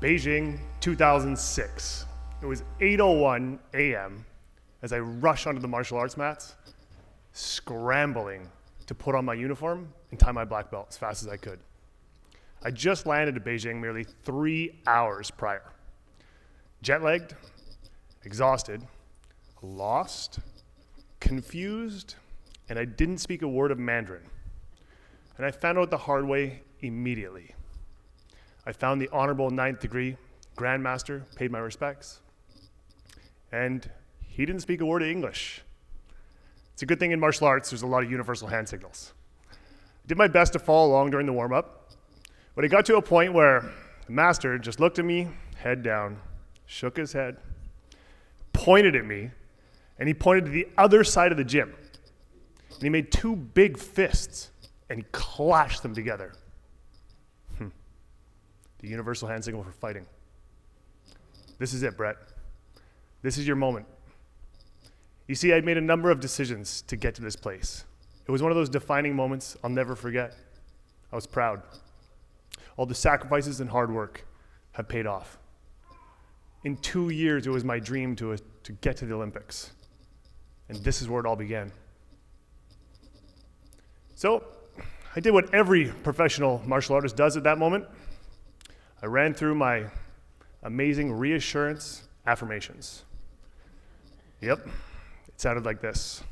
Beijing, 2006. It was 8:01 a.m. as I rushed onto the martial arts mats, scrambling to put on my uniform and tie my black belt as fast as I could. I just landed at Beijing merely 3 hours prior. Jet-lagged, exhausted, lost, confused, and I didn't speak a word of Mandarin. And I found out the hard way immediately. I found the honorable 9th degree Grandmaster, paid my respects, and he didn't speak a word of English. It's a good thing in martial arts, there's a lot of universal hand signals. I did my best to follow along during the warm-up, but it got to a point where the master just looked at me, head down, shook his head, pointed at me, and he pointed to the other side of the gym. And he made two big fists, and he clashed them together. The universal hand signal for fighting. This is it, Brett. This is your moment. You see, I'd made a number of decisions to get to this place. It was one of those defining moments I'll never forget. I was proud. All the sacrifices and hard work have paid off. In 2 years, it was my dream to get to the Olympics. And this is where it all began. So, I did what every professional martial artist does at that moment. I ran through my amazing reassurance affirmations. Yep, it sounded like this.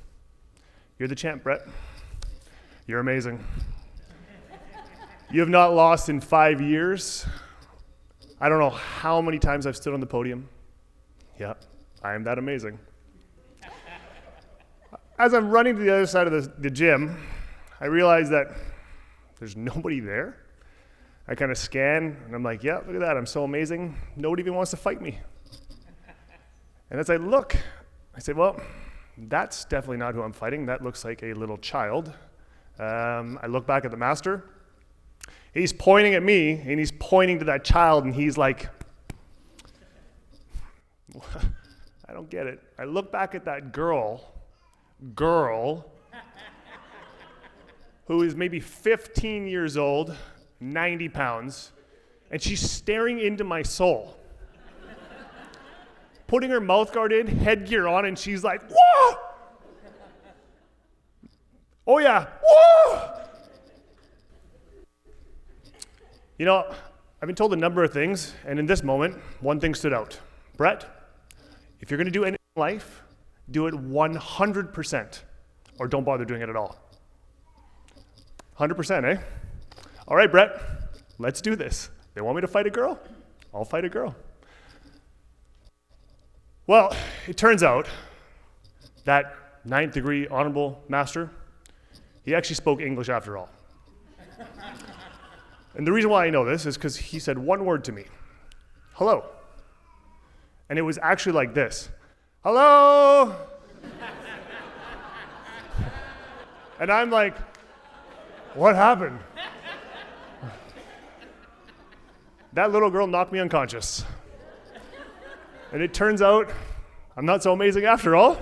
You're the champ, Brett. You're amazing. You have not lost in 5 years. I don't know how many times I've stood on the podium. Yep, I am that amazing. As I'm running to the other side of the gym, I realize that there's nobody there. I kind of scan, and I'm like, yeah, look at that, I'm so amazing. Nobody even wants to fight me. And as I look, I say, well, that's definitely not who I'm fighting. That looks like a little child. I look back at the master. He's pointing at me, and he's pointing to that child, and he's like, I don't get it. I look back at that girl, who is maybe 15 years old, 90 pounds, and she's staring into my soul. Putting her mouth guard in, headgear on, and she's like, whoa! Oh yeah, whoa! You know, I've been told a number of things, and in this moment, one thing stood out. Brett, if you're gonna do anything in life, do it 100%, or don't bother doing it at all. 100%, eh? All right, Brett, let's do this. They want me to fight a girl? I'll fight a girl. Well, it turns out that 9th degree honorable master, he actually spoke English after all. And the reason why I know this is because he said one word to me, hello. And it was actually like this, hello. And I'm like, what happened? That little girl knocked me unconscious. And it turns out I'm not so amazing after all.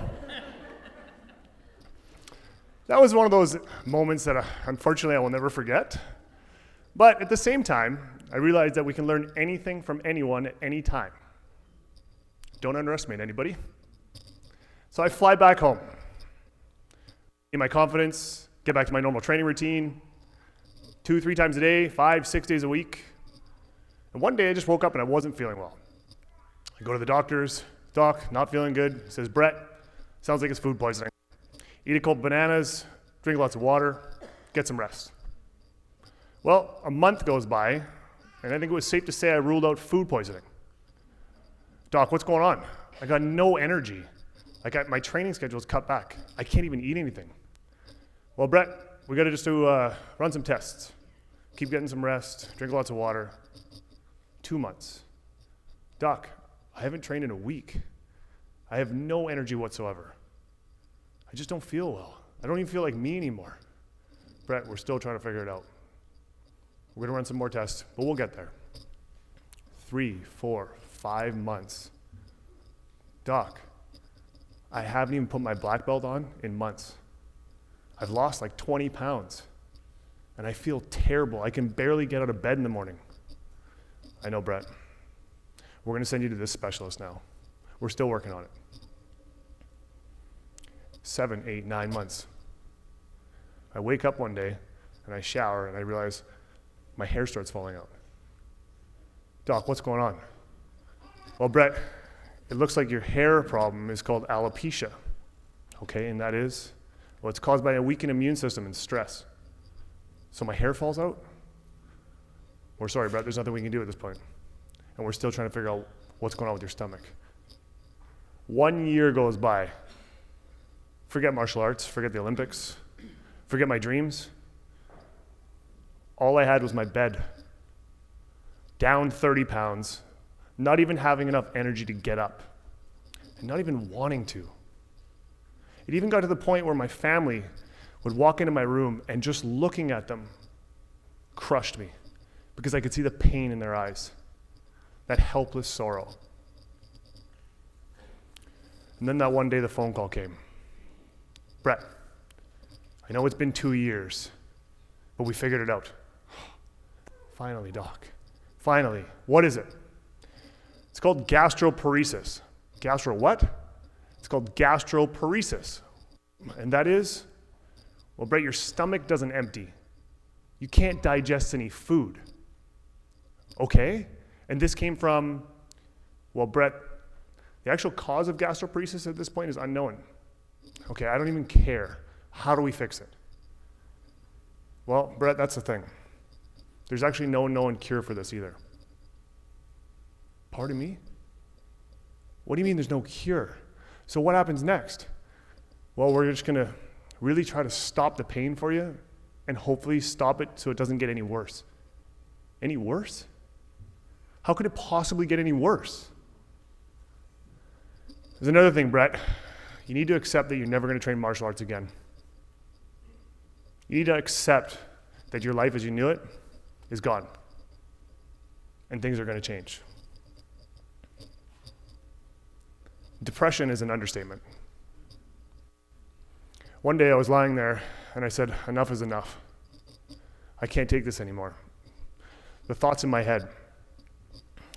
That was one of those moments that unfortunately I will never forget. But at the same time, I realized that we can learn anything from anyone at any time. Don't underestimate anybody. So I fly back home. Gain my confidence, get back to my normal training routine, 2-3 times a day, 5-6 days a week. And one day I just woke up and I wasn't feeling well. I go to the doctors, doc, not feeling good. He says, Brett, sounds like it's food poisoning. Eat a couple bananas, drink lots of water, get some rest. Well, a month goes by, and I think it was safe to say I ruled out food poisoning. Doc, what's going on? I got no energy. My training schedule is cut back. I can't even eat anything. Well, Brett, we got to just run some tests. Keep getting some rest, drink lots of water. 2 months. Doc, I haven't trained in a week. I have no energy whatsoever. I just don't feel well. I don't even feel like me anymore. Brett, we're still trying to figure it out. We're gonna run some more tests, but we'll get there. 3, 4, 5 months. Doc, I haven't even put my black belt on in months. I've lost like 20 pounds, and I feel terrible. I can barely get out of bed in the morning. I know, Brett. We're going to send you to this specialist now. We're still working on it. 7, 8, 9 months. I wake up one day and I shower and I realize my hair starts falling out. Doc, what's going on? Well, Brett, it looks like your hair problem is called alopecia. Okay, and that is, well, it's caused by a weakened immune system and stress. So my hair falls out? We're sorry, Brett, there's nothing we can do at this point. And we're still trying to figure out what's going on with your stomach. 1 year goes by. Forget martial arts, forget the Olympics, forget my dreams. All I had was my bed. Down 30 pounds, not even having enough energy to get up, and not even wanting to. It even got to the point where my family would walk into my room and just looking at them crushed me because I could see the pain in their eyes, that helpless sorrow. And then that one day the phone call came. Brett, I know it's been 2 years, but we figured it out. Finally, Doc. Finally. What is it? It's called gastroparesis. Gastro what? It's called gastroparesis. And that is, well, Brett, your stomach doesn't empty. You can't digest any food. Okay? And this came from, well, Brett, the actual cause of gastroparesis at this point is unknown. Okay, I don't even care. How do we fix it? Well, Brett, that's the thing. There's actually no known cure for this either. Pardon me? What do you mean there's no cure? So what happens next? Well, we're just gonna really try to stop the pain for you and hopefully stop it so it doesn't get any worse. Any worse? How could it possibly get any worse? There's another thing, Brett. You need to accept that you're never gonna train martial arts again. You need to accept that your life as you knew it is gone. And things are gonna change. Depression is an understatement. One day I was lying there and I said, enough is enough. I can't take this anymore. The thoughts in my head,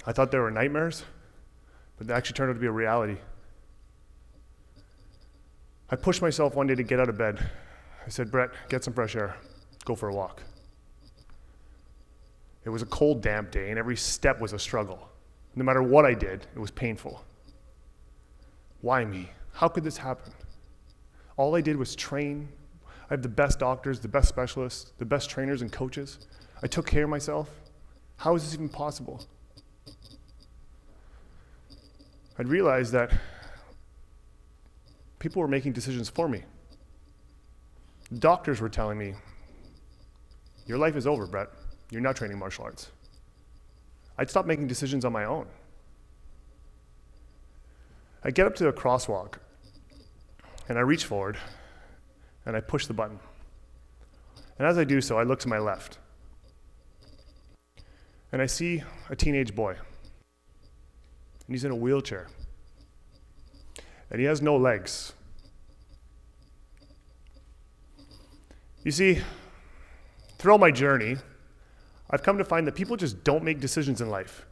I thought they were nightmares, but they actually turned out to be a reality. I pushed myself one day to get out of bed. I said, Brett, get some fresh air. Go for a walk. It was a cold, damp day, and every step was a struggle. No matter what I did, it was painful. Why me? How could this happen? All I did was train. I have the best doctors, the best specialists, the best trainers and coaches. I took care of myself. How is this even possible? I'd realized that people were making decisions for me. Doctors were telling me, your life is over, Brett. You're not training martial arts. I'd stop making decisions on my own. I get up to a crosswalk, and I reach forward, and I push the button. And as I do so, I look to my left, and I see a teenage boy, and he's in a wheelchair, and he has no legs. You see, throughout my journey, I've come to find that people just don't make decisions in life.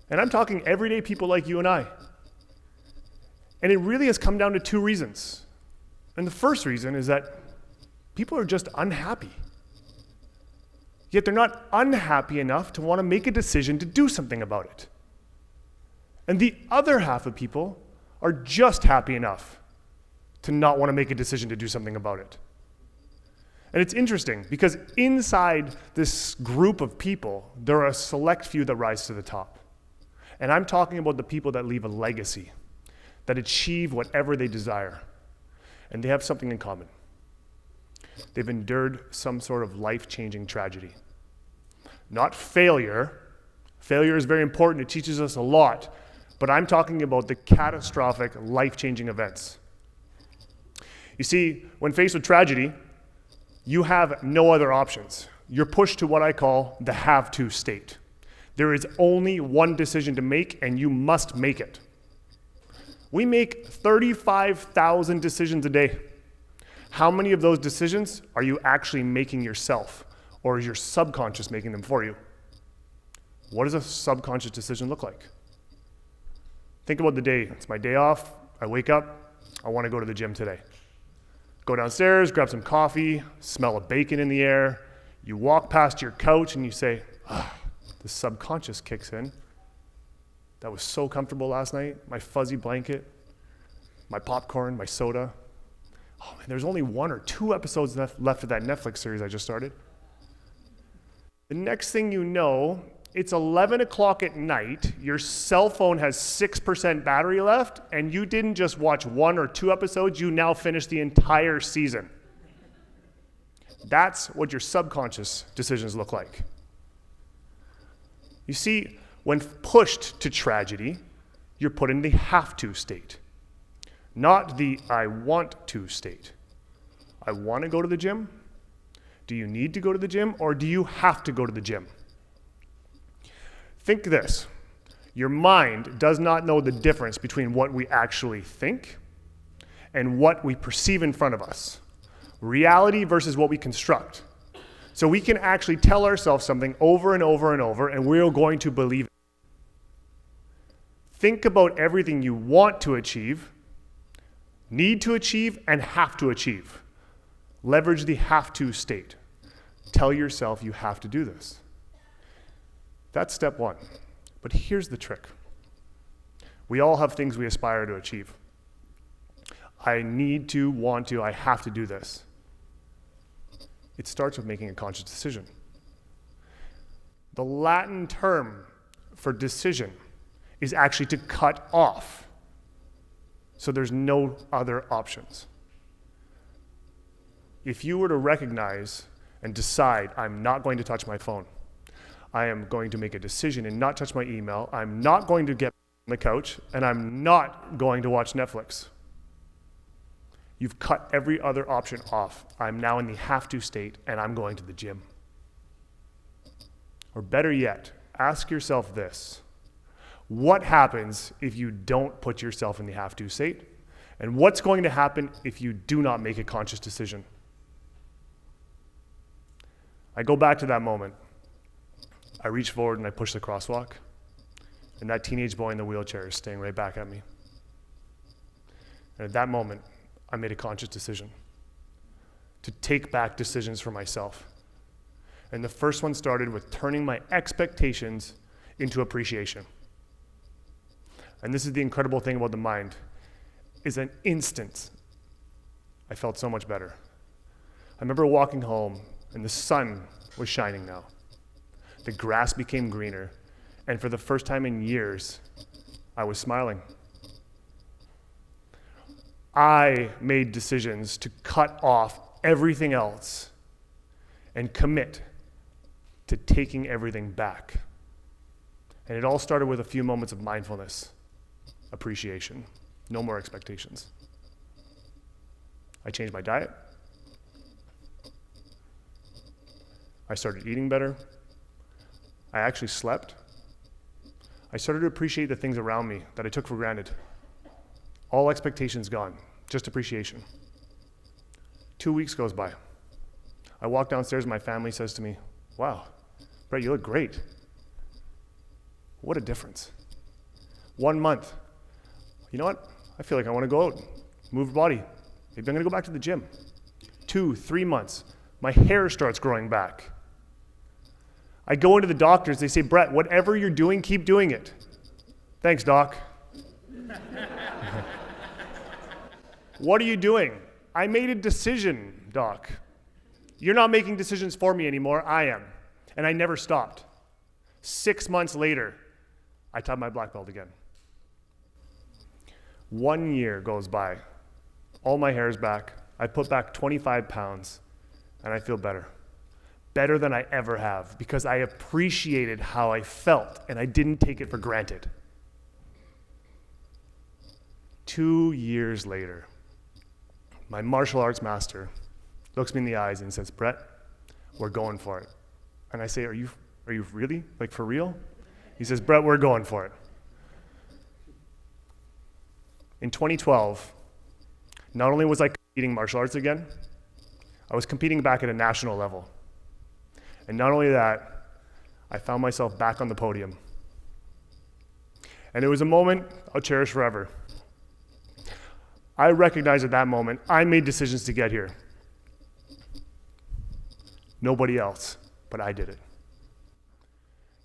And I'm talking everyday people like you and I. And it really has come down to two reasons. And the first reason is that people are just unhappy. Yet they're not unhappy enough to want to make a decision to do something about it. And the other half of people are just happy enough to not want to make a decision to do something about it. And it's interesting because inside this group of people, there are a select few that rise to the top. And I'm talking about the people that leave a legacy, that achieve whatever they desire. And they have something in common. They've endured some sort of life-changing tragedy. Not failure. Failure is very important. It teaches us a lot. But I'm talking about the catastrophic, life-changing events. You see, when faced with tragedy, you have no other options. You're pushed to what I call the have-to state. There is only one decision to make, and you must make it. We make 35,000 decisions a day. How many of those decisions are you actually making yourself, or is your subconscious making them for you? What does a subconscious decision look like? Think about the day. It's my day off. I wake up. I want to go to the gym today. Go downstairs, grab some coffee, smell of bacon in the air. You walk past your couch and you say, the subconscious kicks in. That was so comfortable last night. My fuzzy blanket, my popcorn, my soda. Oh man, there's only 1 or 2 episodes left of that Netflix series I just started. The next thing you know, it's 11 o'clock at night, your cell phone has 6% battery left, and you didn't just watch 1 or 2 episodes, you now finished the entire season. That's what your subconscious decisions look like. You see, when pushed to tragedy, you're put in the have to state, not the I want to state. I want to go to the gym. Do you need to go to the gym, or do you have to go to the gym? Think this. Your mind does not know the difference between what we actually think and what we perceive in front of us. Reality versus what we construct. So we can actually tell ourselves something over and over and over, and we're going to believe it. Think about everything you want to achieve, need to achieve, and have to achieve. Leverage the have to state. Tell yourself you have to do this. That's step 1. But here's the trick. We all have things we aspire to achieve. I need to, want to, I have to do this. It starts with making a conscious decision. The Latin term for decision is actually to cut off. So there's no other options. If you were to recognize and decide, I'm not going to touch my phone, I am going to make a decision and not touch my email, I'm not going to get on the couch, and I'm not going to watch Netflix. You've cut every other option off. I'm now in the have to state, and I'm going to the gym. Or better yet, ask yourself this. What happens if you don't put yourself in the have to state? And what's going to happen if you do not make a conscious decision? I go back to that moment. I reach forward and I push the crosswalk, and that teenage boy in the wheelchair is staring right back at me. And at that moment, I made a conscious decision to take back decisions for myself. And the first one started with turning my expectations into appreciation. And this is the incredible thing about the mind, is an instant, I felt so much better. I remember walking home, and the sun was shining now. The grass became greener, and for the first time in years, I was smiling. I made decisions to cut off everything else and commit to taking everything back. And it all started with a few moments of mindfulness, appreciation, no more expectations. I changed my diet. I started eating better. I actually slept. I started to appreciate the things around me that I took for granted. All expectations gone, just appreciation. 2 weeks goes by. I walk downstairs and my family says to me, wow, Brett, you look great. What a difference. 1 month. You know what? I feel like I want to go out, move the body. Maybe I'm going to go back to the gym. 2, 3 months. My hair starts growing back. I go into the doctors, they say, Brett, whatever you're doing, keep doing it. Thanks, doc. What are you doing? I made a decision, doc. You're not making decisions for me anymore, I am. And I never stopped. 6 months later, I tied my black belt again. 1 year goes by. All my hair is back. I put back 25 pounds, and I feel better. Better than I ever have, because I appreciated how I felt, and I didn't take it for granted. 2 years later, my martial arts master looks me in the eyes and says, Brett, we're going for it. And I say, are you really? Like, for real? He says, Brett, we're going for it. In 2012, not only was I competing martial arts again, I was competing back at a national level. And not only that, I found myself back on the podium. And it was a moment I'll cherish forever. I recognized at that moment, I made decisions to get here. Nobody else, but I did it.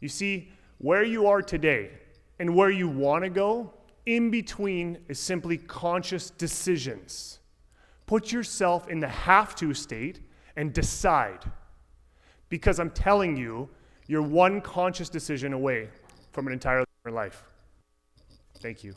You see, where you are today and where you want to go, in between is simply conscious decisions. Put yourself in the have-to state and decide. Because I'm telling you, you're one conscious decision away from an entirely different life. Thank you.